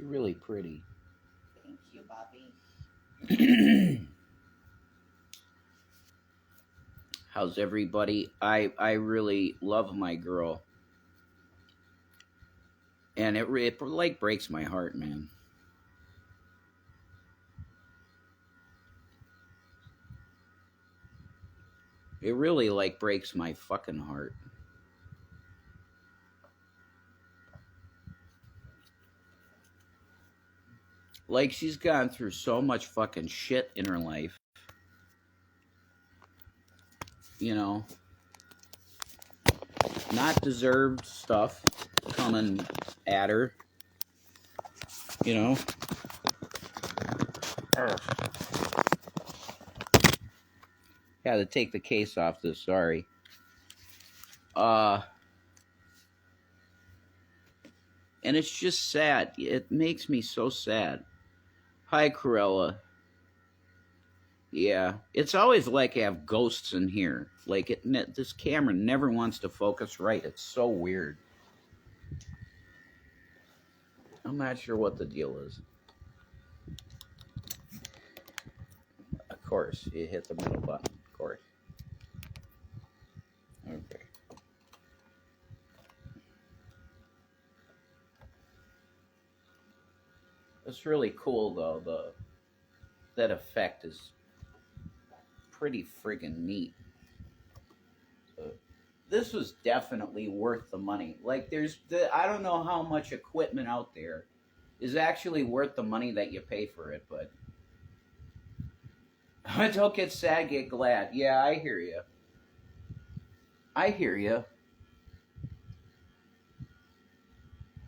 You're really pretty. Thank you, Bobby. How's everybody? I really love my girl. And it like breaks my heart, man. It really like breaks my fucking heart. Like she's gone through so much fucking shit in her life. You know, not deserved stuff coming at her. You know. Had to take the case off this, sorry. And it's just sad. It makes me so sad. Hi, Corella. Yeah, it's always like I have ghosts in here. Like this camera never wants to focus right. It's so weird. I'm not sure what the deal is. Of course, you hit the middle button. Of course. Okay. It's really cool though. That effect is pretty friggin' neat. This was definitely worth the money. Like I don't know how much equipment out there is actually worth the money that you pay for it, but don't get sad, get glad. Yeah, I hear you. I hear you.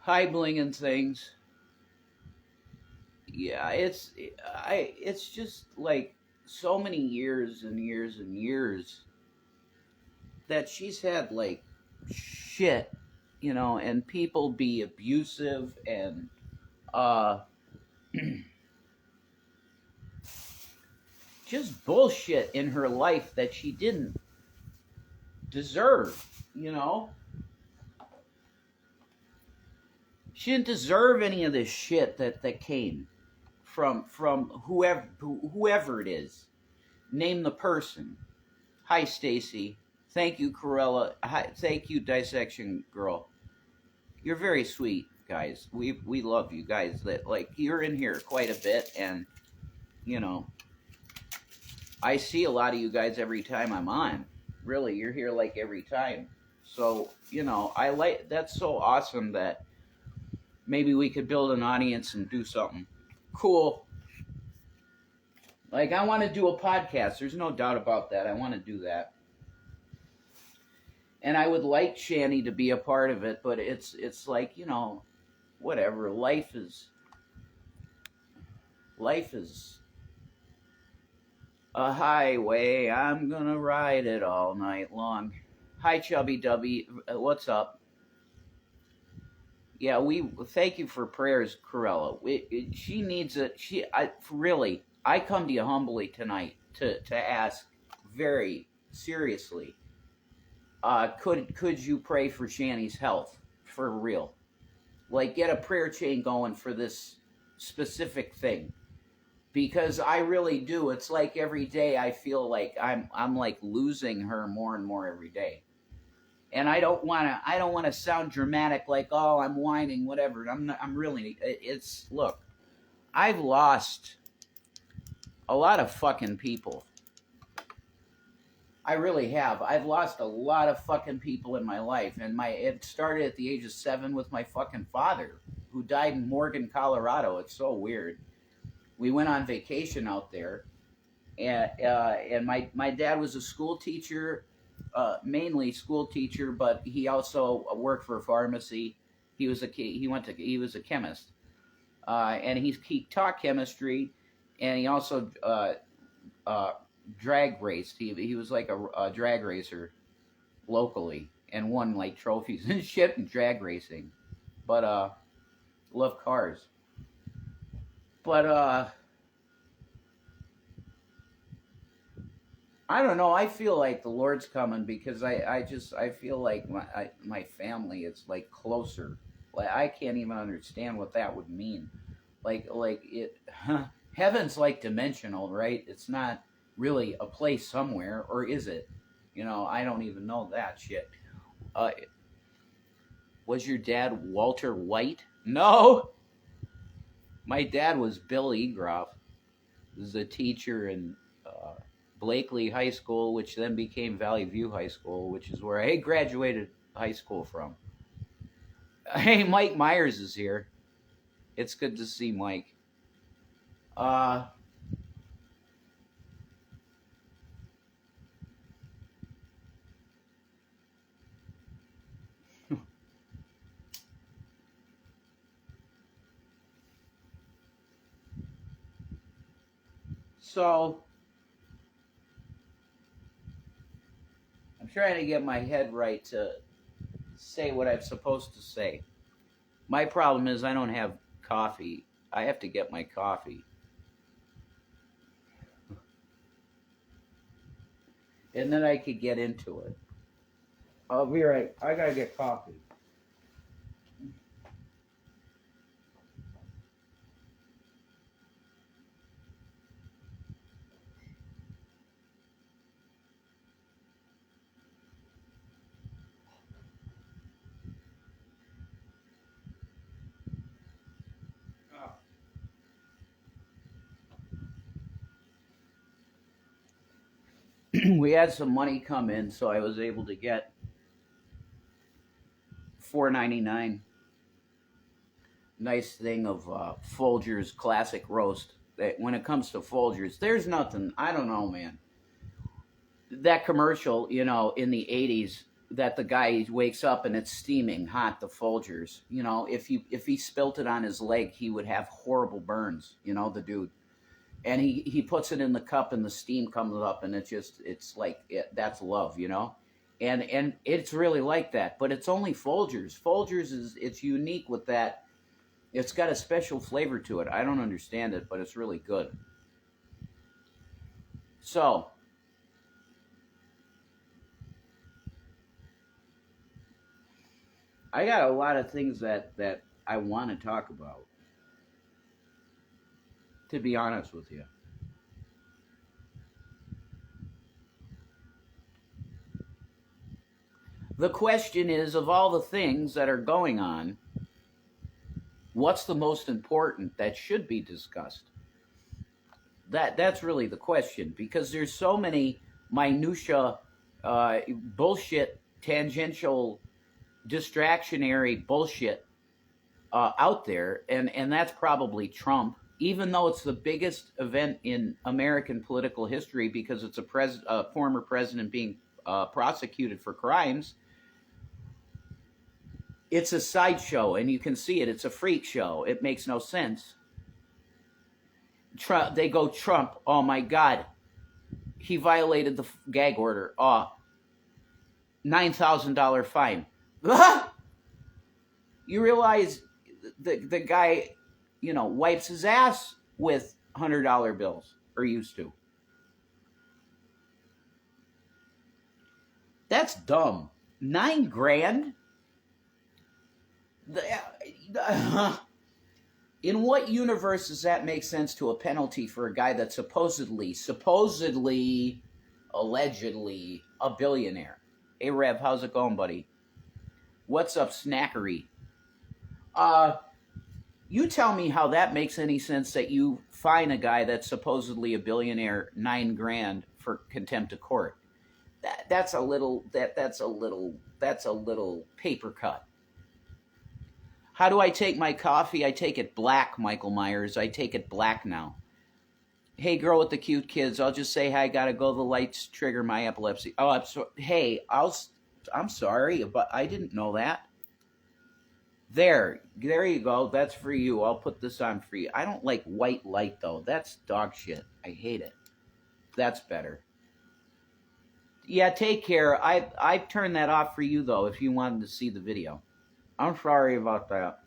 High blinging things. Yeah, it's just like so many years and years and years that she's had like shit, you know, and people be abusive and just bullshit in her life that she didn't deserve, you know. She didn't deserve any of this shit that came from whoever it is. Name the person. Hi, Stacy. Thank you, Corella. Hi, thank you, Dissection Girl. You're very sweet, guys. We love you guys. That like you're in here quite a bit, and you know, I see a lot of you guys every time I'm on. Really, you're here like every time. So you know, I like that's so awesome that maybe we could build an audience and do something cool. Like I want to do a podcast. There's no doubt about that. I want to do that. And I would like Shanny to be a part of it, but it's like, you know, whatever. Life is a highway. I'm gonna ride it all night long. Hi, Chubby Dubby. What's up? Yeah, we thank you for prayers, Corella. She needs it. I come to you humbly tonight to ask very seriously. Could you pray for Shanny's health for real? Like get a prayer chain going for this specific thing. Because I really do. It's like every day I feel like I'm like losing her more and more every day. And I don't want to sound dramatic like, oh, I'm whining, whatever. Look, I've lost a lot of fucking people. I really have. I've lost a lot of fucking people in my life. And it started at the age of 7 with my fucking father, who died in Morgan, Colorado. It's so weird. We went on vacation out there. And my dad was a school teacher, mainly school teacher, but he also worked for a pharmacy. He was a chemist. And he taught chemistry, and he also drag raced. He was like a drag racer locally and won like trophies and shit in drag racing. But love cars. But I don't know. I feel like the Lord's coming because I feel like my family is like closer. Like I can't even understand what that would mean. like it. Heaven's like dimensional, right? It's not really a place somewhere, or is it? I don't even know that shit. Was your dad Walter White? No, my dad was Bill Egroff. He was a teacher in Blakely High School, which then became Valley View High School, which is where I graduated high school from. Hey, Mike Myers is here. It's good to see Mike. So, I'm trying to get my head right to say what I'm supposed to say. My problem is I don't have coffee. I have to get my coffee. And then I could get into it. I'll be right. I gotta get coffee. We had some money come in, so I was able to get $4.99. Nice thing of Folgers classic roast. When it comes to Folgers, there's nothing. I don't know, man. That commercial, in the '80s, that the guy wakes up and it's steaming hot. The Folgers, if he spilt it on his leg, he would have horrible burns. The dude. And he puts it in the cup and the steam comes up and it's like that's love, and it's really like that, but it's only Folgers. It's unique with that. It's got a special flavor to it. I don't understand it, but it's really good. So I got a lot of things that I want to talk about, to be honest with you. The question is, of all the things that are going on, what's the most important that should be discussed? That's really the question, because there's so many minutia, bullshit, tangential, distractionary bullshit out there, and that's probably Trump. Even though it's the biggest event in American political history because it's a former president being prosecuted for crimes, it's a sideshow, and you can see it. It's a freak show. It makes no sense. They go, Trump, oh my God, he violated the gag order. $9,000 fine. You realize the guy, wipes his ass with $100 bills, or used to. That's dumb. $9,000? In what universe does that make sense to a penalty for a guy that's supposedly, allegedly a billionaire? Hey, Rev, how's it going, buddy? What's up, Snackery? You tell me how that makes any sense that you fine a guy that's supposedly a billionaire $9,000 for contempt of court. That's a little paper cut. How do I take my coffee? I take it black, Michael Myers. I take it black now. Hey, girl with the cute kids, I'll just say, I gotta go. The lights trigger my epilepsy. Oh, I'm sorry. Hey, I'm sorry, but I didn't know that. There you go. That's for you. I'll put this on for you. I don't like white light, though. That's dog shit. I hate it. That's better. Yeah, take care. I turned that off for you, though, if you wanted to see the video. I'm sorry about that.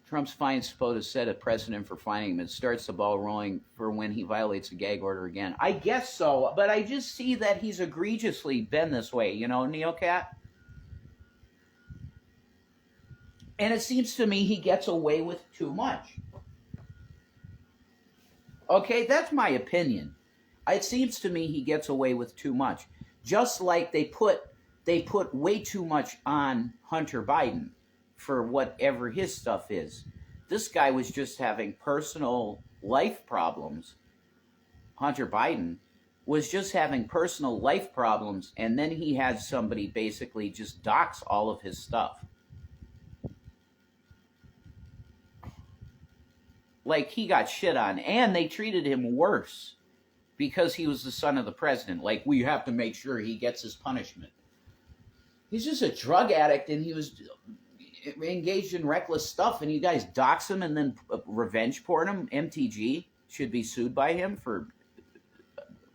Trump's fine is supposed to set a precedent for fining him. It starts the ball rolling for when he violates the gag order again. I guess so, but I just see that he's egregiously been this way, Neocat? And it seems to me he gets away with too much. Okay, that's my opinion. It seems to me he gets away with too much. Just like they put way too much on Hunter Biden for whatever his stuff is. This guy was just having personal life problems. Hunter Biden was just having personal life problems, and then he had somebody basically just dox all of his stuff. Like, he got shit on, and they treated him worse because he was the son of the president. Like, we have to make sure he gets his punishment. He's just a drug addict, and he was engaged in reckless stuff, and you guys dox him and then revenge porn him. MTG should be sued by him for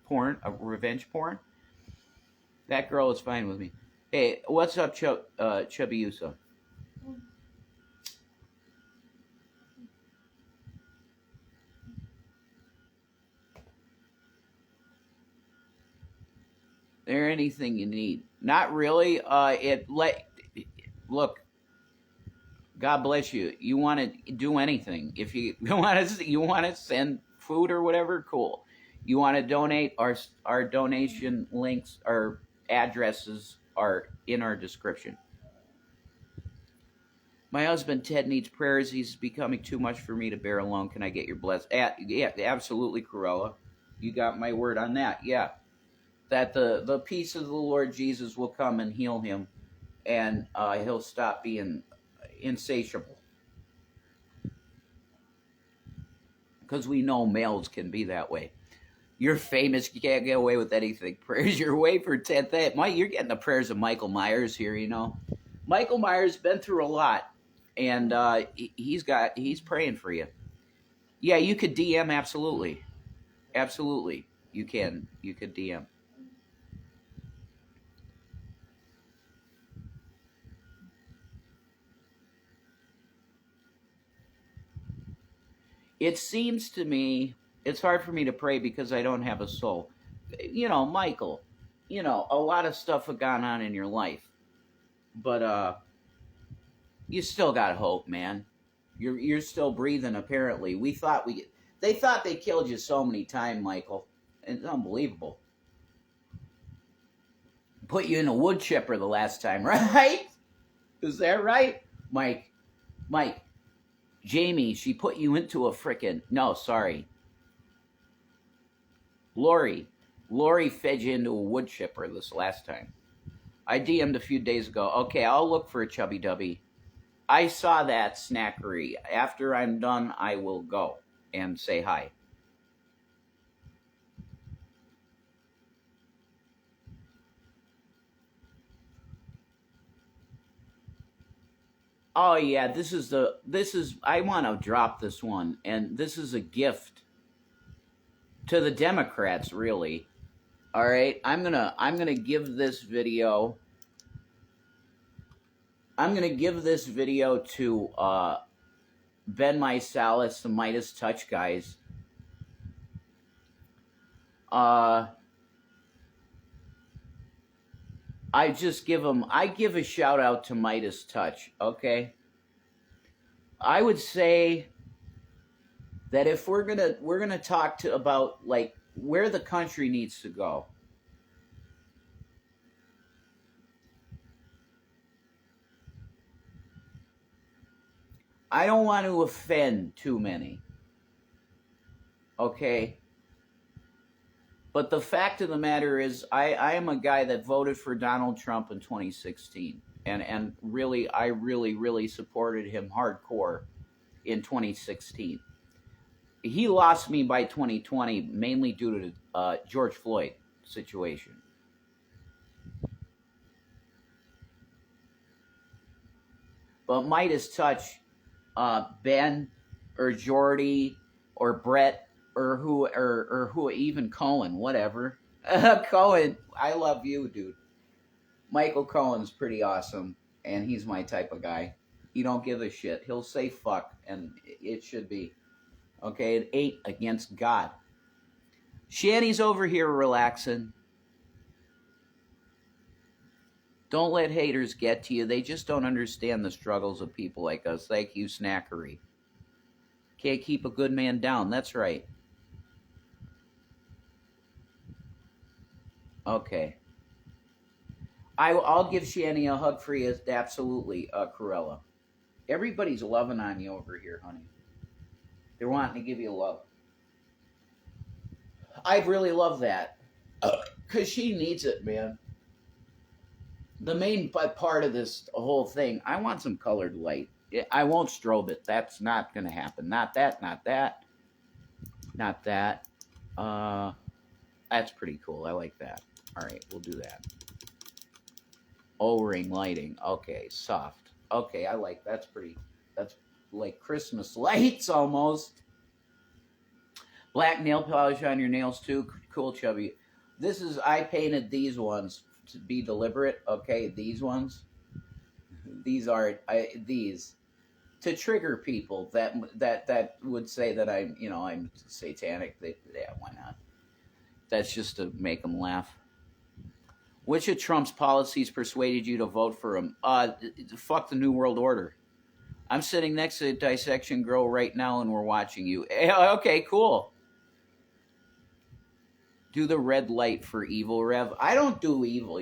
porn, revenge porn. That girl is fine with me. Hey, what's up, Chubby Yusa? There anything you need? Not really. Look. God bless you. You want to do anything? If you want to send food or whatever, cool. You want to donate? Our donation links, our addresses are in our description. My husband Ted needs prayers. He's becoming too much for me to bear alone. Can I get your blessing? Yeah, absolutely, Corella. You got my word on that. Yeah. That the peace of the Lord Jesus will come and heal him, and he'll stop being insatiable. Because we know males can be that way. You're famous. You can't get away with anything. Prayers your way for 10th. Mike, you're getting the prayers of Michael Myers here, you know. Michael Myers been through a lot, and he's praying for you. Yeah, you could DM, absolutely. Absolutely. You could DM. It seems to me, it's hard for me to pray because I don't have a soul. You know, Michael, a lot of stuff has gone on in your life. But you still got hope, man. You're still breathing, apparently. They thought they killed you so many times, Michael. It's unbelievable. Put you in a wood chipper the last time, right? Is that right? Mike, Jamie, she put you into a frickin'... No, sorry. Lori fed you into a wood chipper this last time. I DM'd a few days ago. Okay, I'll look for a Chubby Dubby. I saw that snackery. After I'm done, I will go and say hi. Oh yeah, I want to drop this one, and this is a gift to the Democrats, really. All right, I'm gonna give this video. I'm gonna give this video to Ben Mysalis, the Midas Touch guys. I give a shout out to Midas Touch, okay? I would say that if we're gonna talk about like where the country needs to go, I don't want to offend too many, okay? But the fact of the matter is, I am a guy that voted for Donald Trump in 2016. And really, I really supported him hardcore in 2016. He lost me by 2020, mainly due to the George Floyd situation. But Midas Touch, Ben, or Jordy, or Brett, or who, even Cohen, whatever. Cohen, I love you, dude. Michael Cohen's pretty awesome, and he's my type of guy. He don't give a shit. He'll say fuck, and it should be. Okay, it ain't against God. Shanny's over here relaxing. Don't let haters get to you. They just don't understand the struggles of people like us. Thank you, Snackery. Can't keep a good man down. That's right. Okay. I'll give Shanny a hug for you. Absolutely, Corella. Everybody's loving on you over here, honey. They're wanting to give you love. I really love that. Because she needs it, man. The main part of this whole thing, I want some colored light. I won't strobe it. That's not going to happen. Not that, not that, not that. That's pretty cool. I like that. All right, we'll do that. O-ring lighting. Okay, soft. Okay, I like that's pretty. That's like Christmas lights almost. Black nail polish on your nails too. Cool, Chubby. I painted these ones to be deliberate. Okay, these ones. These are these to trigger people that would say that I'm satanic. Yeah, why not? That's just to make them laugh. Which of Trump's policies persuaded you to vote for him? Fuck the New World Order. I'm sitting next to Dissection Girl right now and we're watching you. Okay, cool. Do the red light for evil, Rev. I don't do evil,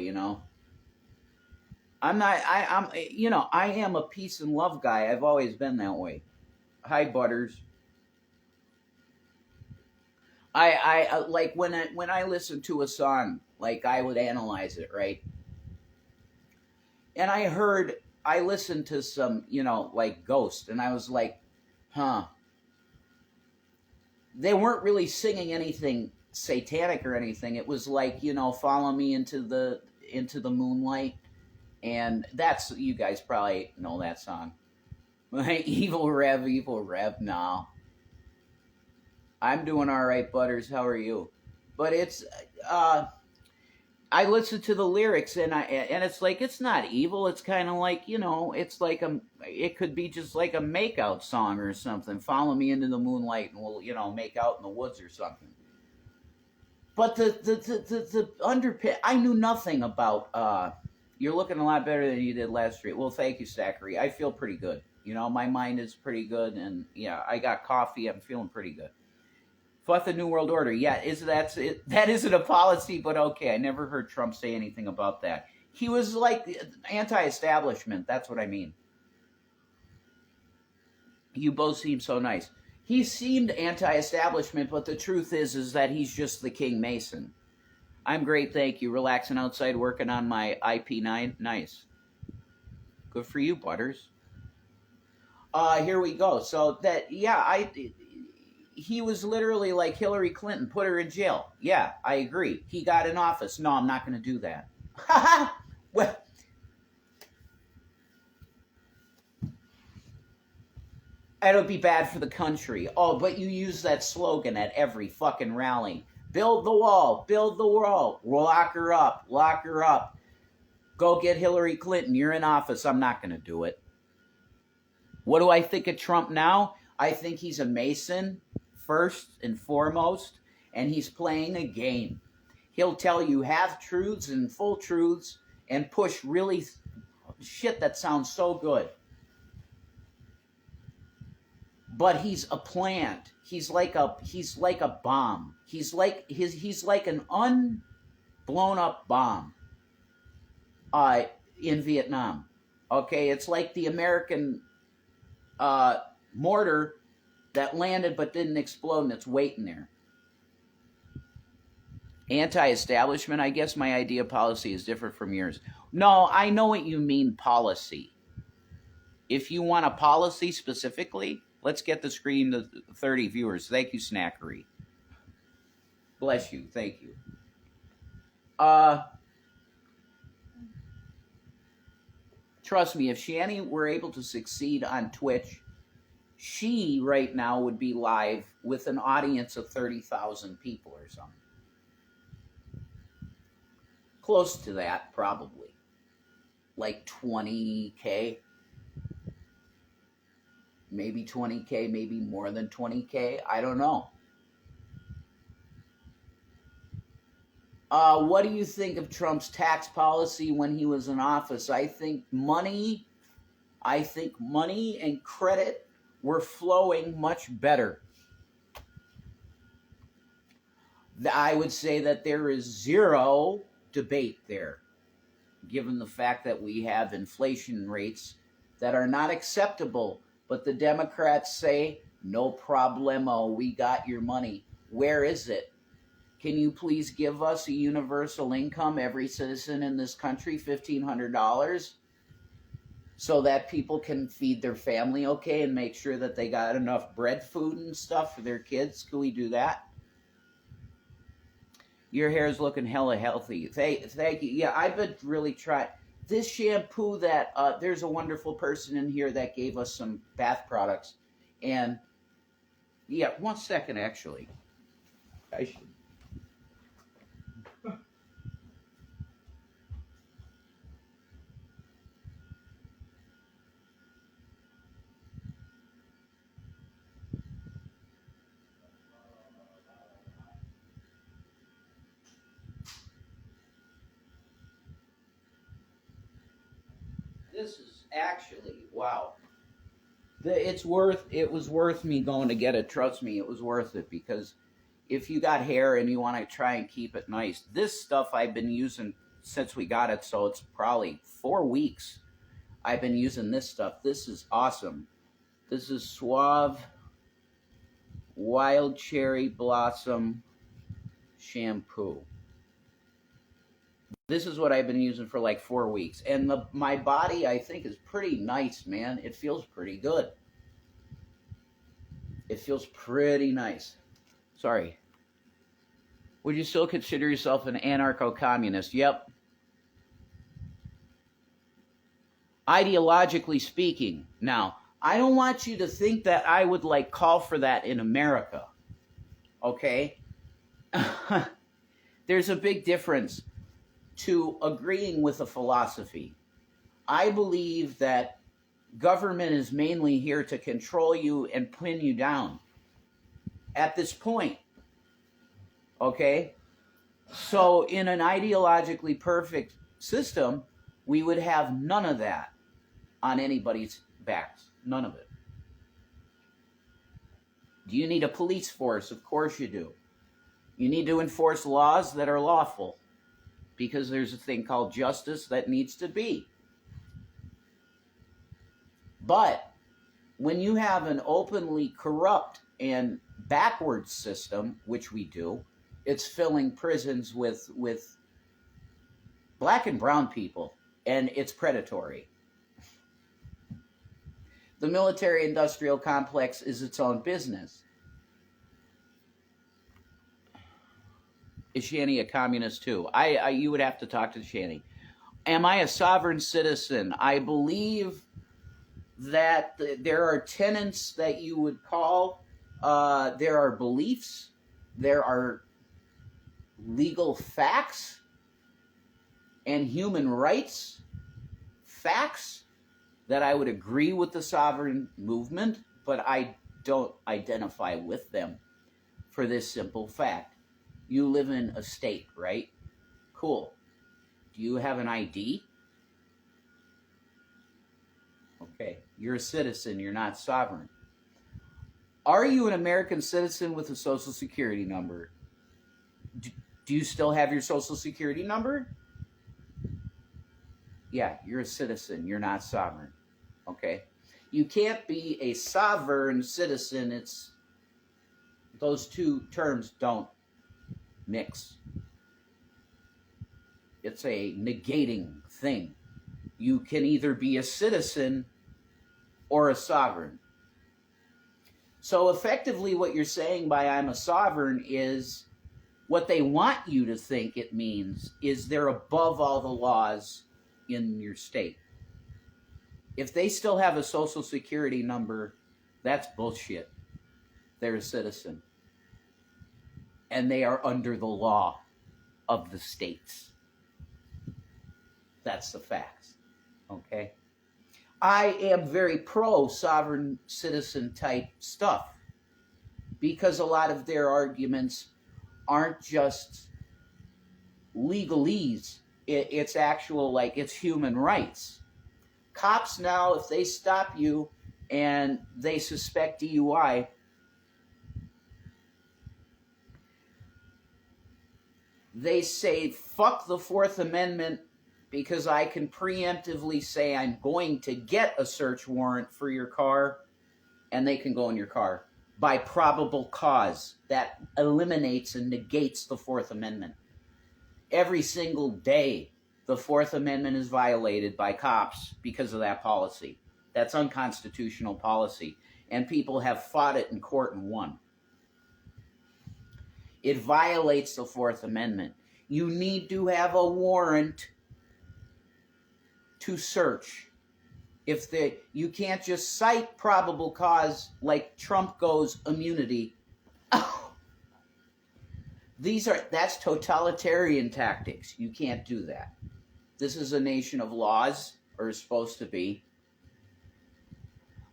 I'm not, I am a peace and love guy. I've always been that way. Hi, Butters. I like when I listen to a song, like I would analyze it, right? And I listened to some, like Ghost, and I was like, huh. They weren't really singing anything satanic or anything. It was like, follow me into the moonlight. And you guys probably know that song. Evil Rev, no. I'm doing all right, Butters. How are you? But it's, I listen to the lyrics and it's like, it's not evil. It's kind of like, it's like it could be just like a makeout song or something. Follow me into the moonlight and we'll, make out in the woods or something. But the underpin, I knew nothing about, you're looking a lot better than you did last week. Well, thank you, Zachary. I feel pretty good. My mind is pretty good. And yeah, I got coffee. I'm feeling pretty good. Fuck the New World Order. Yeah, that isn't a policy, but okay. I never heard Trump say anything about that. He was like anti-establishment. That's what I mean. You both seem so nice. He seemed anti-establishment, but the truth is that he's just the King Mason. I'm great, thank you. Relaxing outside, working on my IP9. Nice. Good for you, Butters. Here we go. So he was literally like Hillary Clinton, put her in jail. Yeah, I agree. He got in office. No, I'm not going to do that. Well, it'll be bad for the country. Oh, but you use that slogan at every fucking rally. Build the wall, lock her up. Go get Hillary Clinton, you're in office. I'm not going to do it. What do I think of Trump now? I think he's a Mason, first and foremost, and he's playing a game. He'll tell you half-truths and full truths and push really shit that sounds so good. But he's a plant. He's like a bomb. He's like an unblown up bomb in Vietnam. Okay, it's like the American mortar that landed but didn't explode and it's waiting there. Anti-establishment, I guess my idea of policy is different from yours. No, I know what you mean, policy. If you want a policy specifically, let's get the screen to 30 viewers. Thank you, Snackery. Bless you. Thank you. Trust me, if Shanny were able to succeed on Twitch, she right now would be live with an audience of 30,000 people or something. Close to that, probably. Like 20K. Maybe 20K, maybe more than 20K. I don't know. What do you think of Trump's tax policy when he was in office? I think money and credit were flowing much better. I would say that there is zero debate there, given the fact that we have inflation rates that are not acceptable. But the Democrats say, no problemo, we got your money. Where is it? Can you please give us a universal income, every citizen in this country, $1,500, so that people can feed their family okay and make sure that they got enough bread, food, and stuff for their kids? Can we do that? Your hair is looking hella healthy. Thank you. Yeah, I've been really trying. This shampoo that, there's a wonderful person in here that gave us some bath products. And, yeah, 1 second, actually. I should. This is actually, wow. It was worth me going to get it. Trust me, it was worth it, because if you got hair and you want to try and keep it nice, this stuff I've been using since we got it, so it's probably 4 weeks I've been using this stuff. This is awesome. This is Suave Wild Cherry Blossom Shampoo. This is what I've been using for like 4 weeks. And my body, I think, is pretty nice, man. It feels pretty good. It feels pretty nice. Sorry. Would you still consider yourself an anarcho-communist? Yep. Ideologically speaking. Now, I don't want you to think that I would like call for that in America. Okay? There's a big difference to agreeing with a philosophy. I believe that government is mainly here to control you and pin you down at this point. Okay? So in an ideologically perfect system, we would have none of that on anybody's backs. None of it. Do you need a police force? Of course you do. You need to enforce laws that are lawful, because there's a thing called justice that needs to be. But when you have an openly corrupt and backwards system, which we do, it's filling prisons with black and brown people, and it's predatory. The military-industrial complex is its own business. Is Shanny a communist too? You would have to talk to Shanny. Am I a sovereign citizen? I believe that there are tenets that you would call, there are beliefs, there are legal facts, and human rights facts that I would agree with the sovereign movement, but I don't identify with them for this simple fact. You live in a state, right? Cool. Do you have an ID? Okay. You're a citizen. You're not sovereign. Are you an American citizen with a social security number? Do you still have your social security number? Yeah, you're a citizen. You're not sovereign. Okay? You can't be a sovereign citizen. Those two terms don't mix. It's a negating thing. You can either be a citizen or a sovereign. So effectively what you're saying by I'm a sovereign is what they want you to think it means is they're above all the laws in your state. If they still have a social security number, that's bullshit. They're a citizen. And they are under the law of the states. That's the facts. Okay? I am very pro-sovereign citizen type stuff, because a lot of their arguments aren't just legalese. It's actual, like, it's human rights. Cops now, if they stop you and they suspect DUI, they say, fuck the Fourth Amendment, because I can preemptively say I'm going to get a search warrant for your car, and they can go in your car by probable cause. That eliminates and negates the Fourth Amendment. Every single day, the Fourth Amendment is violated by cops because of that policy. That's unconstitutional policy, and people have fought it in court and won. It violates the Fourth Amendment. You need to have a warrant to search. You can't just cite probable cause like Trump goes immunity. That's totalitarian tactics. You can't do that. This is a nation of laws, or is supposed to be.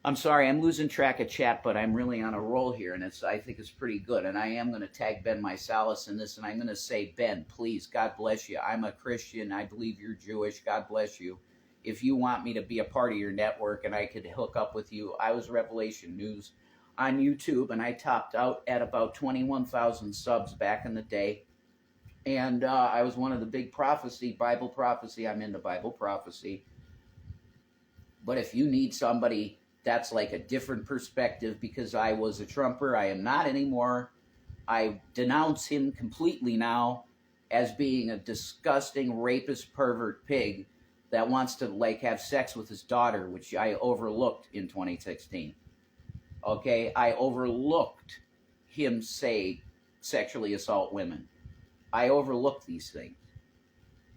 I'm sorry, I'm losing track of chat, but I'm really on a roll here, and I think it's pretty good. And I am going to tag Ben Mysalis in this, and I'm going to say, Ben, please, God bless you. I'm a Christian. I believe you're Jewish. God bless you. If you want me to be a part of your network and I could hook up with you, I was Revelation News on YouTube, and I topped out at about 21,000 subs back in the day. And I was one of the big Bible prophecy. I'm into Bible prophecy. But if you need somebody that's like a different perspective, because I was a Trumper, I am not anymore. I denounce him completely now as being a disgusting rapist, pervert pig that wants to like have sex with his daughter, which I overlooked in 2016. Okay, I overlooked him say sexually assault women. I overlooked these things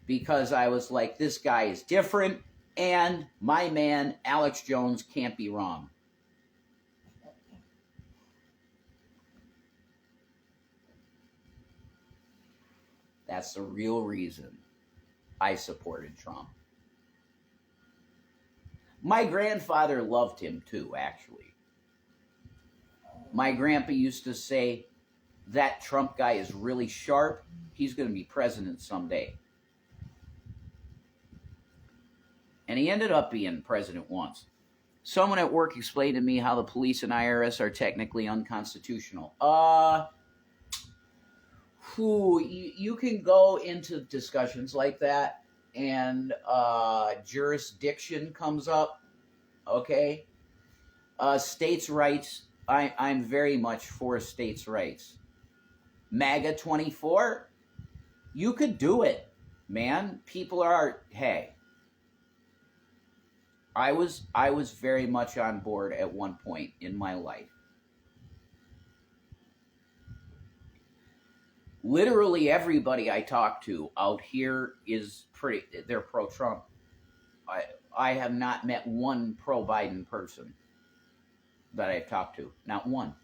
because I was like, this guy is different, and my man Alex Jones can't be wrong. That's the real reason I supported Trump. My grandfather loved him too, actually. My grandpa used to say, that Trump guy is really sharp. He's going to be president someday. And he ended up being president once. Someone at work explained to me how the police and IRS are technically unconstitutional. You can go into discussions like that, and jurisdiction comes up, okay? States' rights, I'm very much for states' rights. MAGA 24, you could do it, man. People are, hey. I was very much on board at one point in my life. Literally everybody I talk to out here they're pro-Trump. I have not met one pro-Biden person that I've talked to. Not one.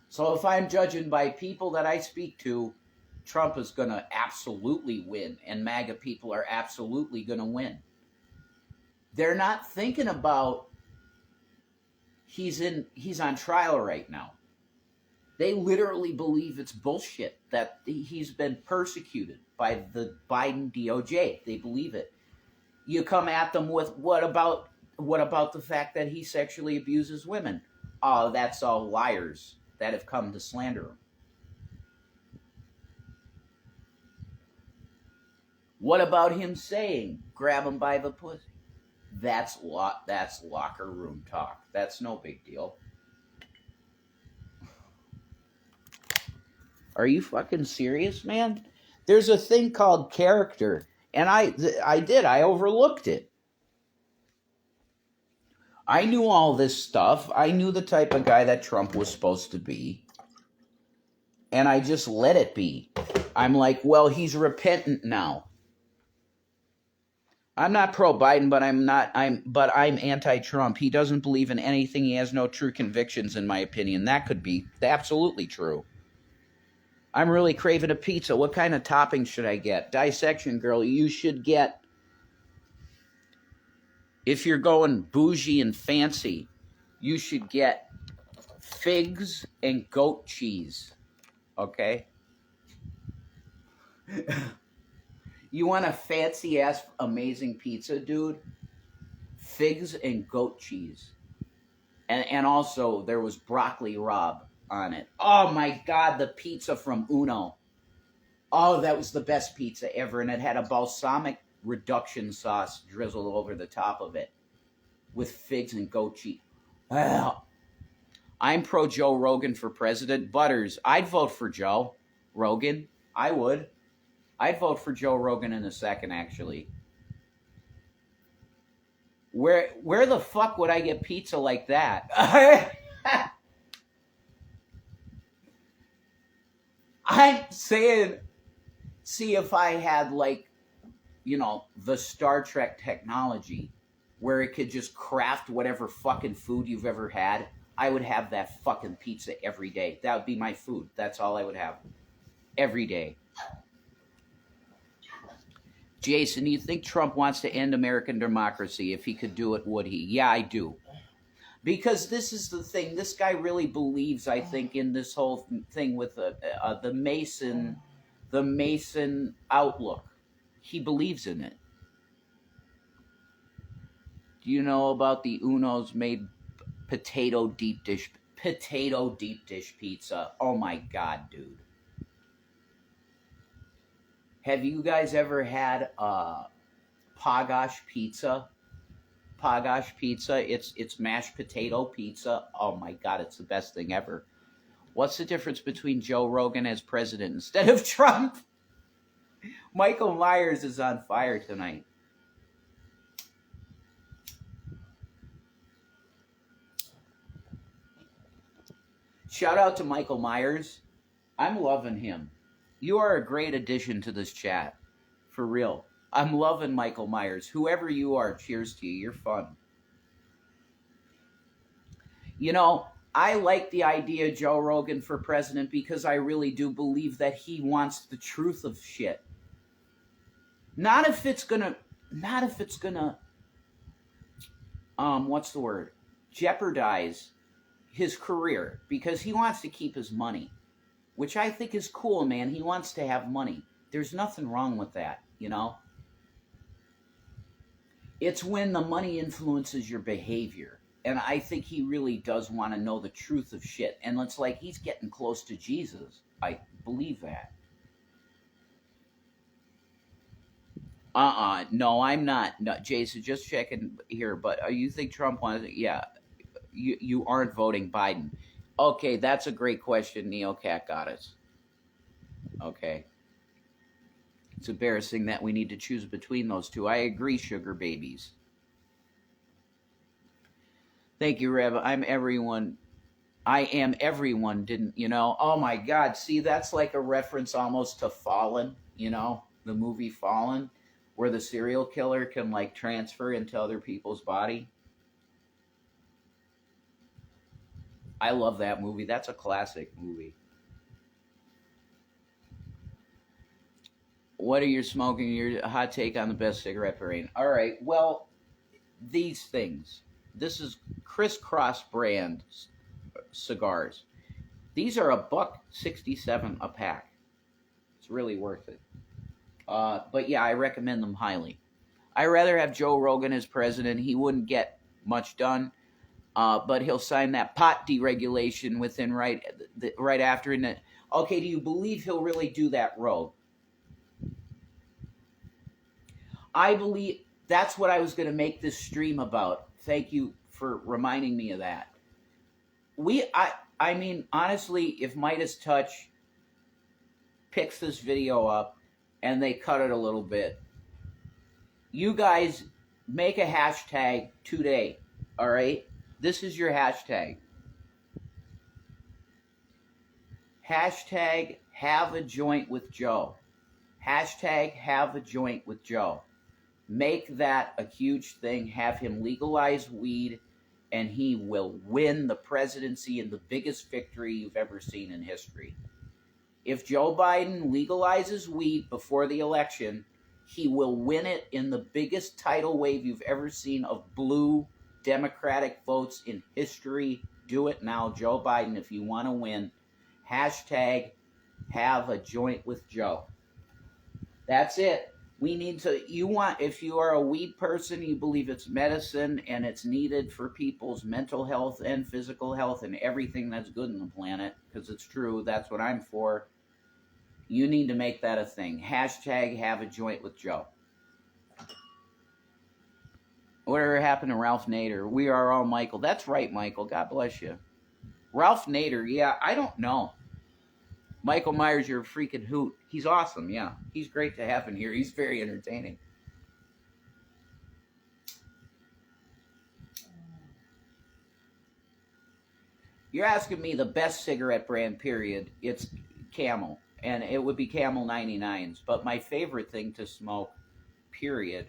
So if I'm judging by people that I speak to, Trump is going to absolutely win, and MAGA people are absolutely going to win. They're not thinking about he's on trial right now. They literally believe it's bullshit that he's been persecuted by the Biden DOJ. They believe it. You come at them with, what about the fact that he sexually abuses women? Oh, that's all liars that have come to slander him. What about him saying, grab him by the pussy? That's locker room talk. That's no big deal. Are you fucking serious, man? There's a thing called character, and I overlooked it. I knew all this stuff. I knew the type of guy that Trump was supposed to be, and I just let it be. I'm like, well, he's repentant now. I'm not pro-Biden, but I'm anti-Trump. He doesn't believe in anything. He has no true convictions, in my opinion. That could be absolutely true. I'm really craving a pizza. What kind of toppings should I get? Dissection girl, you should get, if you're going bougie and fancy, you should get figs and goat cheese. Okay? You want a fancy ass amazing pizza, dude? Figs and goat cheese. And also there was broccoli rabe on it. Oh my god, the pizza from Uno. Oh, that was the best pizza ever, and it had a balsamic reduction sauce drizzled over the top of it with figs and goat cheese. Well, I'm pro Joe Rogan for president. Butters, I'd vote for Joe Rogan. I would. I'd vote for Joe Rogan in a second, actually. Where the fuck would I get pizza like that? I'm saying, see if I had, like, you know, the Star Trek technology where it could just craft whatever fucking food you've ever had. I would have that fucking pizza every day. That would be my food. That's all I would have every day. Jason, do you think Trump wants to end American democracy? If he could do it, would he? Yeah, I do. Because this is the thing. This guy really believes, I think, in this whole thing with the Mason outlook. He believes in it. Do you know about the Uno's made potato deep dish pizza? Oh my god, dude. Have you guys ever had Pogosh pizza? Pogosh pizza, it's mashed potato pizza. Oh my god, it's the best thing ever. What's the difference between Joe Rogan as president instead of Trump? Michael Myers is on fire tonight. Shout out to Michael Myers. I'm loving him. You are a great addition to this chat. For real. I'm loving Michael Myers. Whoever you are, cheers to you. You're fun. You know, I like the idea of Joe Rogan for president because I really do believe that he wants the truth of shit. Not if it's gonna, what's the word? Jeopardize his career, because he wants to keep his money, which I think is cool, man. He wants to have money. There's nothing wrong with that, you know? It's when the money influences your behavior. And I think he really does want to know the truth of shit. And it's like he's getting close to Jesus. I believe that. No, I'm not. No, Jason, just checking here. But you think Trump wants to? Yeah. You aren't voting Biden. Okay, that's a great question, Neocat Goddess. Okay. It's embarrassing that we need to choose between those two. I agree, sugar babies. Thank you, Rev. I am everyone, didn't you know? Oh my God. See, that's like a reference almost to Fallen, you know, the movie Fallen, where the serial killer can like transfer into other people's body. I love that movie. That's a classic movie. What are you smoking? Your hot take on the best cigarette brand? All right. Well, these things. This is Crisscross brand cigars. These are $1.67 a pack. It's really worth it. But yeah, I recommend them highly. I'd rather have Joe Rogan as president. He wouldn't get much done, but he'll sign that pot deregulation within right after. Okay, do you believe he'll really do that, Ro? I believe that's what I was going to make this stream about. Thank you for reminding me of that. I mean, honestly, if Midas Touch picks this video up and they cut it a little bit, you guys make a hashtag today, all right? This is your hashtag. Hashtag have a joint with Joe. Hashtag have a joint with Joe. Make that a huge thing. Have him legalize weed, and he will win the presidency in the biggest victory you've ever seen in history. If Joe Biden legalizes weed before the election, he will win it in the biggest tidal wave you've ever seen of blue Democratic votes in history. Do it now, Joe Biden, if you want to win. Hashtag have a joint with Joe. That's it. We need to, if you are a weed person, you believe it's medicine and it's needed for people's mental health and physical health and everything that's good in the planet, because it's true, that's what I'm for. You need to make that a thing. Hashtag have a joint with Joe. Whatever happened to Ralph Nader? We are all Michael. That's right, Michael. God bless you. Ralph Nader, yeah, I don't know. Michael Myers, you're a freaking hoot. He's awesome, yeah. He's great to have in here. He's very entertaining. You're asking me the best cigarette brand, period. It's Camel, and it would be Camel 99s. But my favorite thing to smoke, period,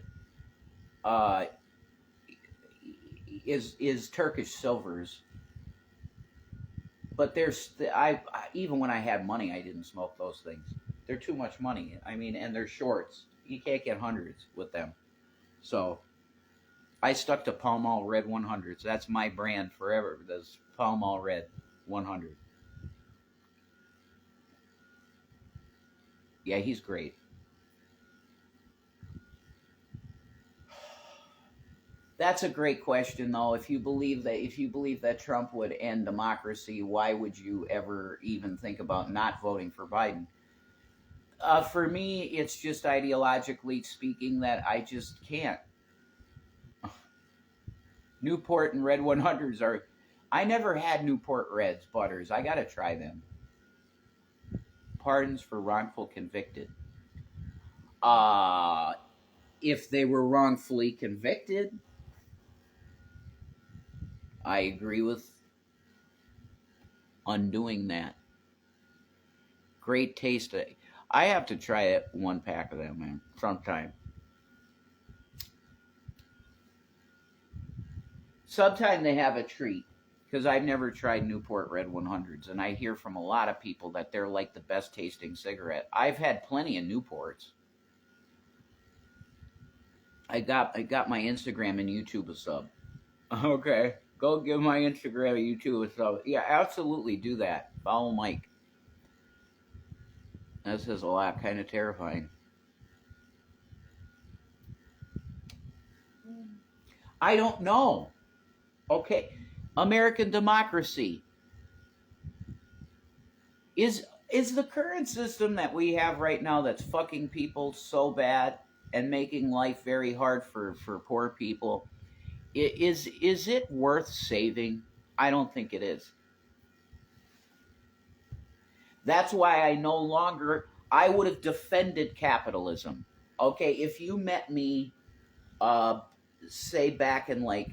is Turkish Silvers. But even when I had money, I didn't smoke those things. They're too much money. I mean, and they're shorts. You can't get hundreds with them. So I stuck to Pall Mall Red 100s. That's my brand forever. That's Pall Mall Red 100. Yeah, he's great. That's a great question, though. If you believe that Trump would end democracy, why would you ever even think about not voting for Biden? For me, it's just ideologically speaking that I just can't. Newport and Red 100s are. I never had Newport Reds butters. I gotta try them. Pardons for wrongful convicted. If they were wrongfully convicted, I agree with undoing that. Great taste. I have to try it, one pack of them, man, sometime. Sometime they have a treat, because I've never tried Newport Red 100s, and I hear from a lot of people that they're like the best tasting cigarette. I've had plenty of Newports. I got my Instagram and YouTube a sub. Okay. Go give my Instagram and YouTube a sub. Yeah, absolutely do that. Follow Mike. That says a lot. Kind of terrifying. I don't know. Okay. American democracy. Is the current system that we have right now that's fucking people so bad and making life very hard for poor people, is it worth saving? I don't think it is. That's why I would have defended capitalism. Okay, if you met me, say back in like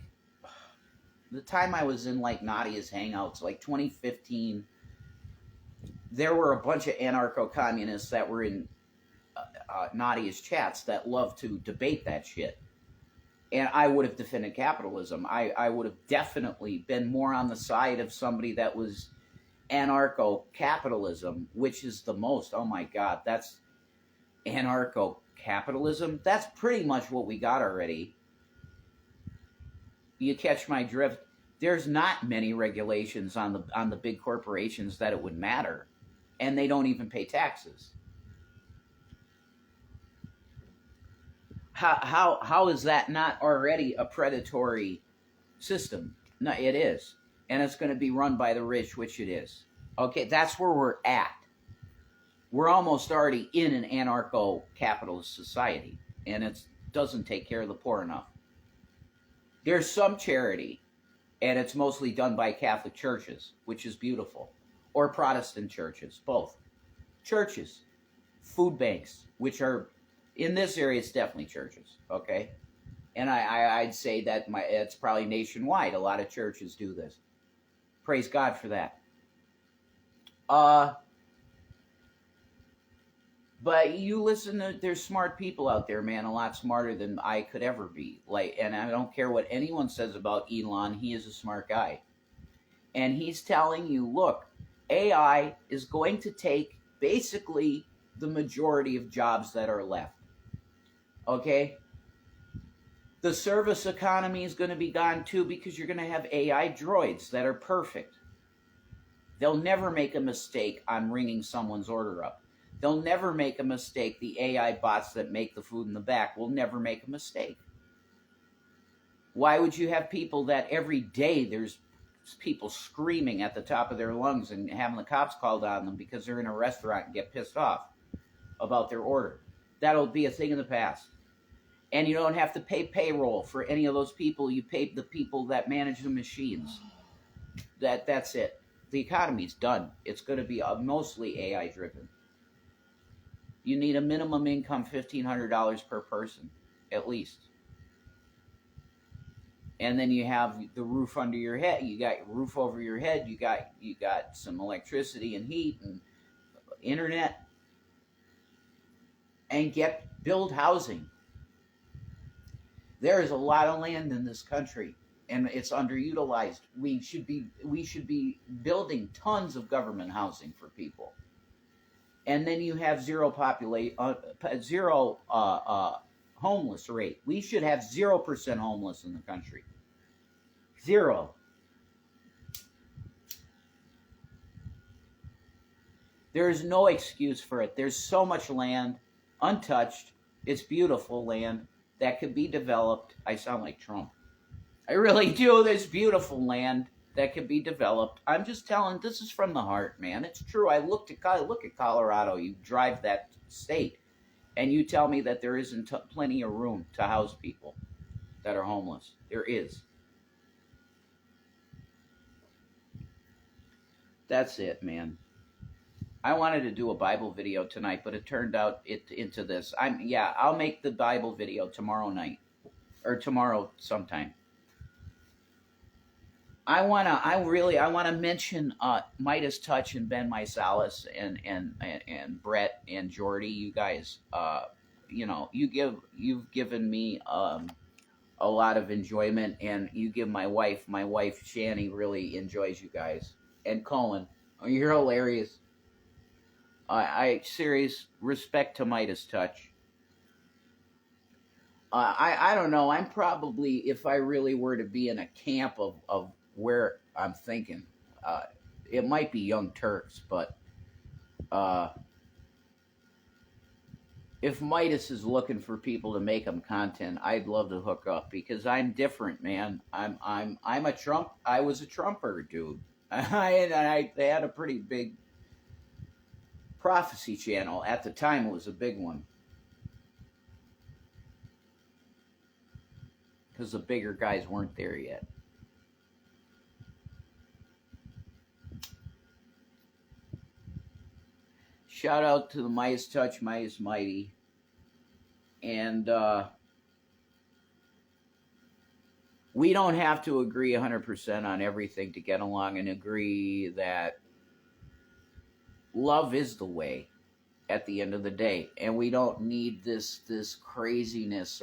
the time I was in like Nadia's Hangouts, like 2015, there were a bunch of anarcho-communists that were in Nadia's chats that loved to debate that shit. And I would have defended capitalism. I would have definitely been more on the side of somebody that was anarcho-capitalism, which is the most, oh my God, that's anarcho-capitalism? That's pretty much what we got already. You catch my drift? There's not many regulations on the big corporations that it would matter. And they don't even pay taxes. How is that not already a predatory system? No, it is. And it's going to be run by the rich, which it is. Okay, that's where we're at. We're almost already in an anarcho-capitalist society, and it doesn't take care of the poor enough. There's some charity, and it's mostly done by Catholic churches, which is beautiful, or Protestant churches, both. Churches, food banks, which are, in this area, it's definitely churches, okay? And I'd say that it's probably nationwide. A lot of churches do this. Praise God for that. But you listen to, there's smart people out there, man, a lot smarter than I could ever be. And I don't care what anyone says about Elon, he is a smart guy. And he's telling you, look, AI is going to take basically the majority of jobs that are left. Okay? The service economy is going to be gone too, because you're going to have AI droids that are perfect. They'll never make a mistake on ringing someone's order up. They'll never make a mistake. The AI bots that make the food in the back will never make a mistake. Why would you have people that every day there's people screaming at the top of their lungs and having the cops called on them because they're in a restaurant and get pissed off about their order? That'll be a thing in the past. And you don't have to pay payroll for any of those people. You pay the people that manage the machines. That's it. The economy's done. It's going to be mostly AI driven. You need a minimum income $1,500 per person, at least. And then you have the roof under your head. You got roof over your head. You got some electricity and heat and internet. And build housing. There is a lot of land in this country, and it's underutilized. We should be building tons of government housing for people. And then you have zero homeless rate. We should have 0% homeless in the country. 0. There is no excuse for it. There's so much land, untouched. It's beautiful land that could be developed. I sound like Trump. I really do. There's beautiful land that could be developed. I'm just telling, this is from the heart, man. It's true. Look at Colorado. You drive that state, and you tell me that there isn't plenty of room to house people that are homeless. There is. That's it, man. I wanted to do a Bible video tonight, but it turned out into this. I'll make the Bible video tomorrow night, or tomorrow sometime. I wanna mention Midas Touch and Ben Mysalis and Brett and Jordy. You guys, you've given me a lot of enjoyment, and you give my wife Shanny really enjoys you guys. And Colin, you're hilarious. I serious respect to Midas Touch. I don't know. I'm probably, if I really were to be in a camp of where I'm thinking, it might be Young Turks, but if Midas is looking for people to make him content, I'd love to hook up, because I'm different, man. I'm a Trump. I was a Trumper, dude. I had a pretty big prophecy channel. At the time, it was a big one, because the bigger guys weren't there yet. Shout out to the Midas Touch, Midas Mighty. And we don't have to agree 100% on everything to get along, and agree that love is the way at the end of the day. And we don't need this craziness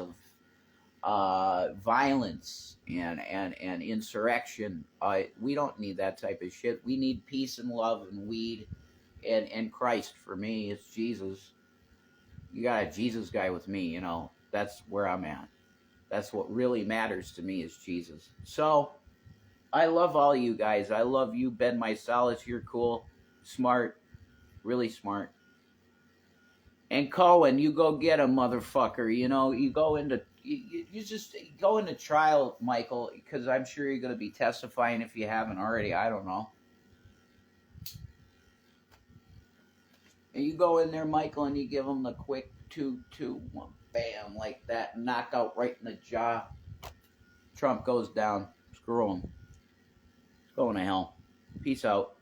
of violence and insurrection. We don't need that type of shit. We need peace and love and weed and Christ. For me, it's Jesus. You got a Jesus guy with me, that's where I'm at. That's what really matters to me, is Jesus. So I love all you guys. I love you, Ben Mysalis. You're cool, smart, really smart. And Cohen, you go get him, motherfucker. You go into you just go into trial, Michael, because I'm sure you're going to be testifying if you haven't already. I don't know. And you go in there, Michael, and you give him the quick 2-2-1, bam, like that, knockout right in the jaw. Trump goes down. Screw him. He's going to hell. Peace out.